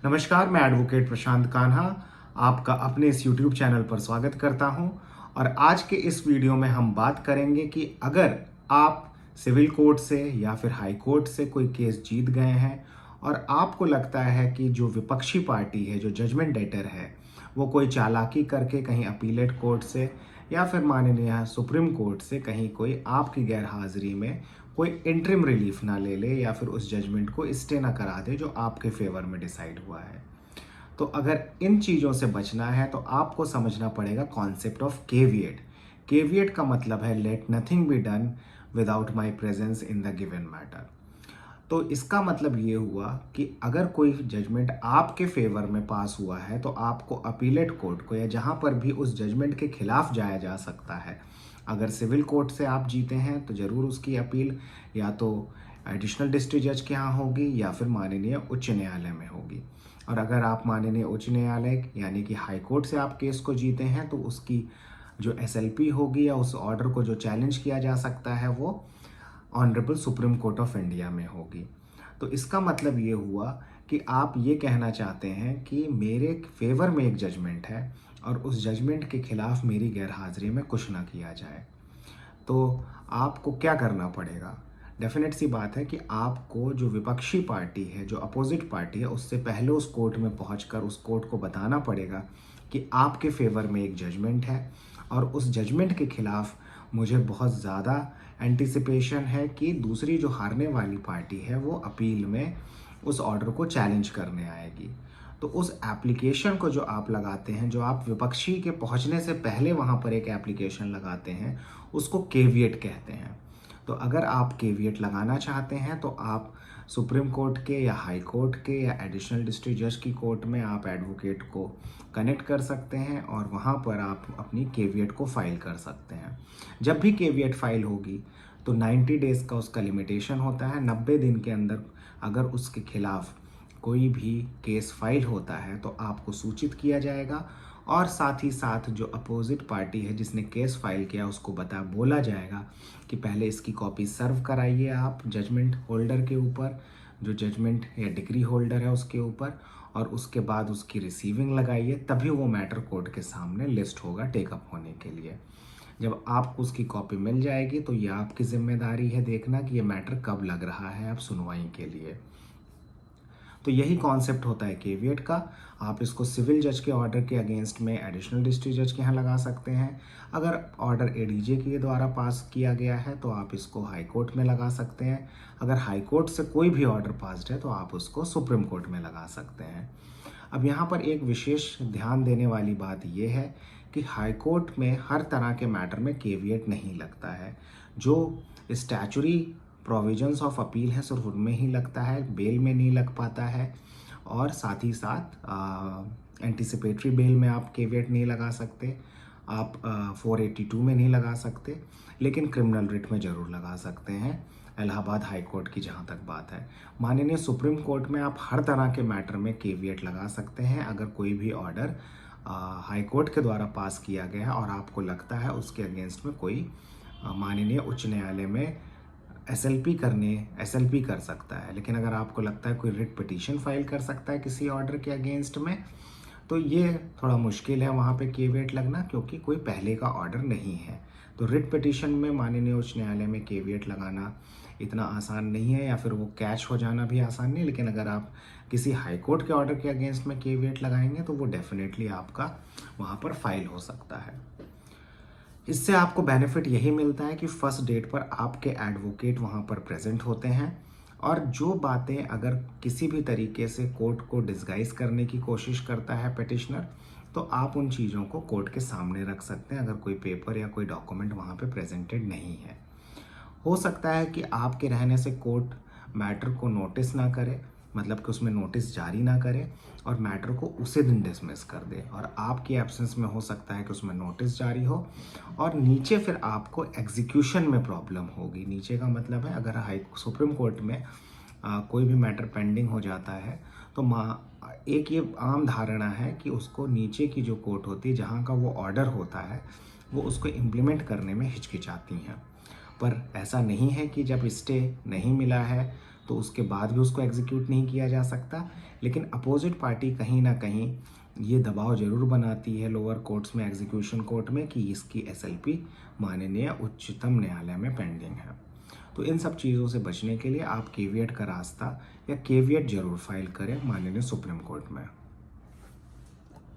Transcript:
नमस्कार, मैं एडवोकेट प्रशांत कान्हा आपका अपने इस यूट्यूब चैनल पर स्वागत करता हूं। और आज के इस वीडियो में हम बात करेंगे कि अगर आप सिविल कोर्ट से या फिर हाई कोर्ट से कोई केस जीत गए हैं और आपको लगता है कि जो विपक्षी पार्टी है, जो जजमेंट डेटर है, वो कोई चालाकी करके कहीं अपीलेट कोर्ट से या फिर माननीय सुप्रीम कोर्ट से कहीं कोई आपकी गैर हाजिरी में कोई इंटरिम रिलीफ ना ले ले या फिर उस जजमेंट को स्टे ना करा दे जो आपके फेवर में डिसाइड हुआ है। तो अगर इन चीज़ों से बचना है तो आपको समझना पड़ेगा कॉन्सेप्ट ऑफ केविएट। केविएट का मतलब है let nothing be done without my presence in the given matter. तो इसका मतलब ये हुआ कि अगर कोई जजमेंट आपके फेवर में पास हुआ है तो आपको अपीलेट कोर्ट को या जहाँ पर भी उस जजमेंट के खिलाफ जाया जा सकता है, अगर सिविल कोर्ट से आप जीते हैं तो ज़रूर उसकी अपील या तो एडिशनल डिस्ट्रिक्ट जज के यहाँ होगी या फिर माननीय उच्च न्यायालय में होगी। और अगर आप माननीय उच्च न्यायालय यानी कि हाई कोर्ट से आप केस को जीते हैं तो उसकी जो एसएलपी होगी या उस ऑर्डर को जो चैलेंज किया जा सकता है वो honourable supreme court of India में होगी। तो इसका मतलब ये हुआ कि आप ये कहना चाहते हैं कि मेरे फेवर में एक जजमेंट है और उस जजमेंट के खिलाफ मेरी गैर हाजिरी में कुछ ना किया जाए। तो आपको क्या करना पड़ेगा? डेफिनेट सी बात है कि आपको जो विपक्षी पार्टी है, जो अपोजिट पार्टी है, उससे पहले उस कोर्ट में पहुंचकर उस कोर्ट को बताना पड़ेगा कि आपके फेवर में एक जजमेंट है और उस जजमेंट के खिलाफ मुझे बहुत ज़्यादा एंटिसिपेशन है कि दूसरी जो हारने वाली पार्टी है वो अपील में उस ऑर्डर को चैलेंज करने आएगी। तो उस एप्लीकेशन को जो आप लगाते हैं, जो आप विपक्षी के पहुंचने से पहले वहां पर एक एप्लीकेशन लगाते हैं, उसको केविएट कहते हैं। तो अगर आप केविएट लगाना चाहते हैं तो आप सुप्रीम कोर्ट के या हाई कोर्ट के या एडिशनल डिस्ट्रिक्ट जज की कोर्ट में आप एडवोकेट को कनेक्ट कर सकते हैं और वहाँ पर आप अपनी केविएट को फाइल कर सकते हैं। जब भी केविएट फाइल होगी तो 90 डेज़ का उसका लिमिटेशन होता है। 90 दिन के अंदर अगर उसके खिलाफ कोई भी केस फाइल होता है तो आपको सूचित किया जाएगा और साथ ही साथ जो अपोजिट पार्टी है जिसने केस फाइल किया उसको बोला जाएगा कि पहले इसकी कॉपी सर्व कराइए आप जजमेंट होल्डर के ऊपर, जो जजमेंट या डिग्री होल्डर है उसके ऊपर, और उसके बाद उसकी रिसीविंग लगाइए, तभी वो मैटर कोर्ट के सामने लिस्ट होगा टेकअप होने के लिए। जब आपको उसकी कॉपी मिल जाएगी तो ये आपकी जिम्मेदारी है देखना कि ये मैटर कब लग रहा है अब सुनवाई के लिए। तो यही कॉन्सेप्ट होता है केविएट का। आप इसको सिविल जज के ऑर्डर के अगेंस्ट में एडिशनल डिस्ट्रिक्ट जज के यहाँ लगा सकते हैं। अगर ऑर्डर एडीजे के द्वारा पास किया गया है तो आप इसको हाई कोर्ट में लगा सकते हैं। अगर हाई कोर्ट से कोई भी ऑर्डर पास्ड है तो आप उसको सुप्रीम कोर्ट में लगा सकते हैं। अब यहाँ पर एक विशेष ध्यान देने वाली बात यह है कि हाई कोर्ट में हर तरह के मैटर में केविएट नहीं लगता है। जो स्टैचुरी प्रोविजंस ऑफ अपील है सिर्फ उनमें ही लगता है, बेल में नहीं लग पाता है। और साथ ही साथ एंटिसिपेटरी बेल में आप केविएट नहीं लगा सकते, आप 482 में नहीं लगा सकते, लेकिन क्रिमिनल रिट में ज़रूर लगा सकते हैं। इलाहाबाद हाई कोर्ट की जहाँ तक बात है, माननीय सुप्रीम कोर्ट में आप हर तरह के मैटर में केविएट लगा सकते हैं। अगर कोई भी ऑर्डर हाई कोर्ट के द्वारा पास किया गया है और आपको लगता है उसके अगेंस्ट में कोई माननीय उच्च न्यायालय में एसएलपी कर सकता है, लेकिन अगर आपको लगता है कोई रिट पिटीशन फाइल कर सकता है किसी ऑर्डर के अगेंस्ट में, तो ये थोड़ा मुश्किल है वहाँ पे केविएट लगना, क्योंकि कोई पहले का ऑर्डर नहीं है। तो रिट पिटीशन में माननीय उच्च न्यायालय में केविएट लगाना इतना आसान नहीं है, या फिर वो कैच हो जाना भी आसान नहीं। लेकिन अगर आप किसी हाई कोर्ट के ऑर्डर के अगेंस्ट में केविएट लगाएंगे तो वो डेफिनेटली आपका वहाँ पर फाइल हो सकता है। इससे आपको बेनिफिट यही मिलता है कि फर्स्ट डेट पर आपके एडवोकेट वहाँ पर प्रेजेंट होते हैं, और जो बातें अगर किसी भी तरीके से कोर्ट को डिस्गाइज करने की कोशिश करता है पिटिशनर, तो आप उन चीज़ों को कोर्ट के सामने रख सकते हैं अगर कोई पेपर या कोई डॉक्यूमेंट वहाँ पे प्रेजेंटेड नहीं है। हो सकता है कि आपके रहने से कोर्ट मैटर को नोटिस ना करे, मतलब कि उसमें नोटिस जारी ना करे और मैटर को उसी दिन डिसमिस कर दे, और आपकी एब्सेंस में हो सकता है कि उसमें नोटिस जारी हो और नीचे फिर आपको एग्जीक्यूशन में प्रॉब्लम होगी। नीचे का मतलब है अगर सुप्रीम कोर्ट में कोई भी मैटर पेंडिंग हो जाता है तो एक ये आम धारणा है कि उसको नीचे की जो कोर्ट होती है जहाँ का वो ऑर्डर होता है वो उसको इम्प्लीमेंट करने में हिचकिचाती हैं। पर ऐसा नहीं है कि जब स्टे नहीं मिला है तो उसके बाद भी उसको एग्जीक्यूट नहीं किया जा सकता। लेकिन अपोजिट पार्टी कहीं ना कहीं ये दबाव जरूर बनाती है लोअर कोर्ट्स में, एग्जीक्यूशन कोर्ट में, कि इसकी SLP माननीय उच्चतम न्यायालय में पेंडिंग है। तो इन सब चीज़ों से बचने के लिए आप केविएट का रास्ता या केविएट जरूर फाइल करें माननीय सुप्रीम कोर्ट में।